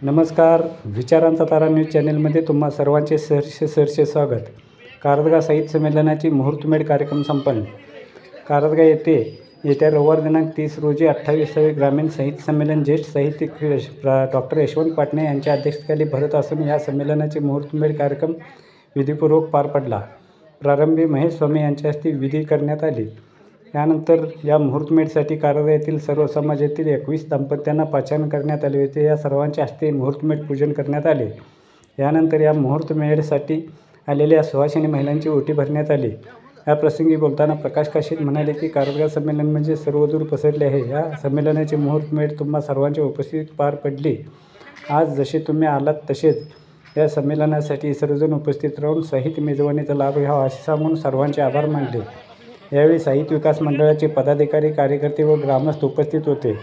नमस्कार. विचारांचा तारा न्यूज चॅनेलमध्ये तुम्हा सर्वांचे सहर्ष स्वागत. कारदगा साहित्य संमेलनाची मुहूर्तमेढ कार्यक्रम संपन्न. कारदगा येथे येत्या रविवार दिनांक 30 रोजी 28वे ग्रामीण साहित्य संमेलन ज्येष्ठ साहित्यिक डॉक्टर यशवंत पाटणे यांच्या अध्यक्षतेखाली भरत असून या संमेलनाचे मुहूर्तमेढ कार्यक्रम विधीपूर्वक पार पडला. प्रारंभी महेश स्वामी यांच्या हस्ते विधी करण्यात आले. यानंतर या मुहूर्तमेढसाठी कारदगा येथील सर्व समाजातील 21 दाम्पत्यांना पाचारण करण्यात आले होते. या सर्वांच्या हस्ते मुहूर्तमेढ पूजन करण्यात आले. यानंतर या मुहूर्तमेढसाठी आलेल्या सुवासिनी महिलांची ओटी भरण्यात आली. या प्रसंगी बोलताना प्रकाश काशीद म्हणाले की कारदगा संमेलन म्हणजे सर्वदूर पसरले आहे. या संमेलनाची मुहूर्तमेढ तुम्हा सर्वांच्या उपस्थितीत पार पडली. आज जसे तुम्ही आलात तसेच या संमेलनासाठी सर्वजण उपस्थित राहून साहित्य मेजवानीचा लाभ घ्यावा असे सांगून सर्वांचे आभार मानले. यावेळी साहित्य विकास मंडळाचे पदाधिकारी, कार्यकर्ते व ग्रामस्थ उपस्थित होते.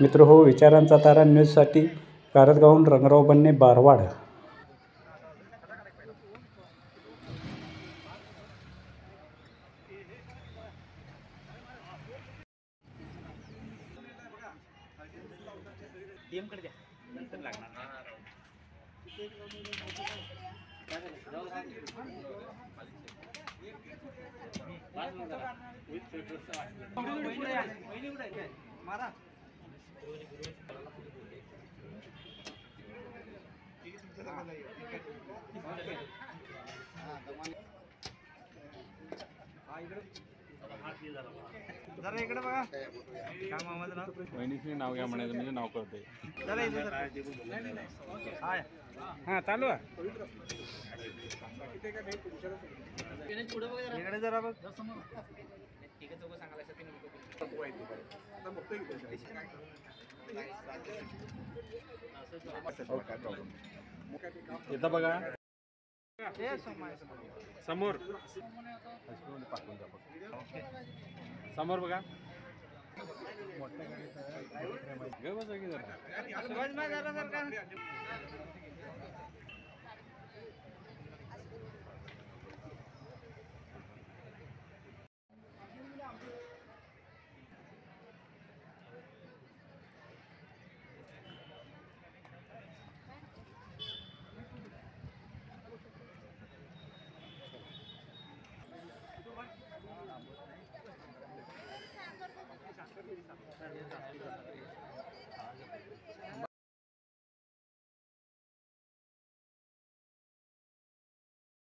मित्रहो, विचारांचा तारा न्यूजसाठी कारदगाहून रंगराव बन्ने, बारवाड. जरा इकडे बघा. काय मामाचं नाव? वहिनीचे नाव घ्या म्हणायचं म्हणजे नाव कळते. जरा इकडे हां, चालू आहे. इकडे जरा बघ. इथं बघा समोर समोर बघा. जरा